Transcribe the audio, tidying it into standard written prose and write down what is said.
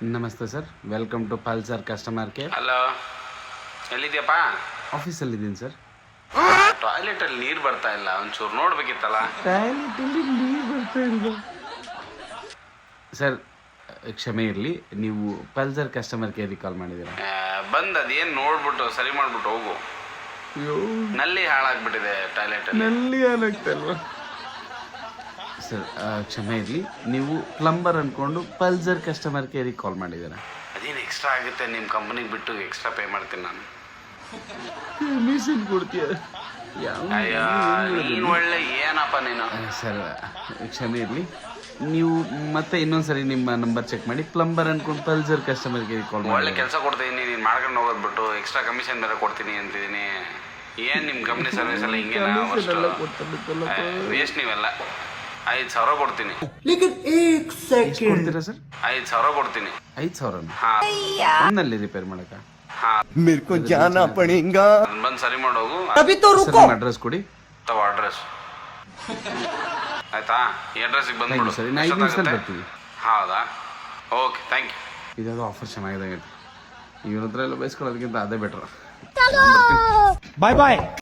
ನಮಸ್ತೆ sir, welcome to Pulsar customer care. Hello, ಎಲ್ಲಿದ್ಯಪ್ಪ? ಆಫೀಸಲ್ಲಿದ್ದೀನಿ ಸರ್. ಟಾಯ್ಲೆಟಲ್ಲಿ ನೀರು ಬರ್ತಾ ಇಲ್ಲ, ಒಂಚೂರು ನೋಡ್ಬೇಕಿತ್ತಲ್ಲ. ಟಾಯ್ಲೆಟಲ್ಲಿ ನೀರು ಬರ್ತಾ ಇಲ್ಲ ಸರ್. ಕ್ಷಮೆ ಇರಲಿ, ನೀವು ಪಲ್ಸರ್ ಕಸ್ಟಮರ್ ಕೇರಿಗೆ ಕಾಲ್ ಮಾಡಿದ್ದೀರಾ? ಬಂದು ಅದೇನು ನೋಡ್ಬಿಟ್ಟು ಸರಿ ಮಾಡ್ಬಿಟ್ಟು ಹೋಗು. ಅಯ್ಯೋ, ನಲ್ಲಿ ಹಾಳಾಗ್ಬಿಟ್ಟಿದೆ ಟಾಯ್ಲೆಟಲ್ಲಿ. ನಲ್ಲಿ ಏನಾಗ್ತಲ್ವ ಸರ್? ಕ್ಷಮೆ ಇರಲಿ, ನೀವು ಪ್ಲಂಬರ್ ಅಂದ್ಕೊಂಡು ಪಲ್ಸರ್ ಕಸ್ಟಮರ್ ಕೇರಿಗೆ ಕಾಲ್ ಮಾಡಿದ್ದೀರಾ? ಅದೇನು ಎಕ್ಸ್ಟ್ರಾ ಆಗುತ್ತೆ, ನಿಮ್ಮ ಕಂಪ್ನಿಗೆ ಬಿಟ್ಟು ಎಕ್ಸ್ಟ್ರಾ ಪೇ ಮಾಡ್ತೀನಿ ನಾನು. ಕಮಿಷನ್ ಕೊಡ್ತೀಯ? ಅಯ್ಯೋ, ನೀನು ಒಳ್ಳೆ ಏನಪ್ಪ ನೀನು. ಸರ್ ಕ್ಷಮೆ ಇರಲಿ, ನೀವು ಮತ್ತೆ ಇನ್ನೊಂದ್ಸರಿ ನಿಮ್ಮ ನಂಬರ್ ಚೆಕ್ ಮಾಡಿ. ಪ್ಲಂಬರ್ ಅನ್ಕೊಂಡು ಪಲ್ಸರ್ ಕಸ್ಟಮರ್ ಕೇರಿಗೆ ಕಾಲ್ ಮಾಡಿ. ಒಳ್ಳೆ ಕೆಲಸ ಕೊಡ್ತೀನಿ, ನೀನು ಮಾಡ್ಕೊಂಡು ಹೋಗೋದು ಬಿಟ್ಟು ಎಕ್ಸ್ಟ್ರಾ ಕಮಿಷನ್ ಬೇರೆ ಕೊಡ್ತೀನಿ ಅಂತಿದ್ದೀನಿ. ಏನು ನಿಮ್ಮ ಕಂಪ್ನಿ ಸರ್ವಿಸ್ ಎಲ್ಲ ಹಿಂಗೆ ವೇಸ್ಟ್ ನೀವೆಲ್ಲ. 5,000 ಕೊಡ್ತೀನಿ. ಎಷ್ಟು ಕೊಡ್ತೀರಾ ಸರ್? 5,000 ಕೊಡ್ತೀನಿ. 5,000? ಹಾಂ, ಒಂದಲ್ಲಿ ರಿಪೇರ್ ಮಾಡಕ? ಹಾಂ, मेरे को जाना पड़ेगा. ಬಂದು ಸರಿ ಮಾಡೋಗು. ಸರ್ ನಿಮ್ಮ ಅಡ್ರೆಸ್ ಕೊಡಿ. ತಗೋ ಅಡ್ರೆಸ್. ಆಯ್ತಾ? ಈ ಅಡ್ರೆಸ್ಸಿಗೆ ಬಂದ್ಬಿಡು. ಸರಿ, ನಾ 5 ನಿಮಿಷದಲ್ಲಿ ಬರ್ತೀವಿ. ಹೌದಾ? Okay, thank you. ಇದ್ಯಾವುದೋ ಆಫರ್ ಚೆನ್ನಾಗಿದೆ. ಇವ್ರ ಹತ್ರ ಎಲ್ಲ ಬಯಸ್ಕೊಳ್ಳೋದಕ್ಕಿಂತ ಅದೇ ಬೆಟ್ರ್. Bye bye.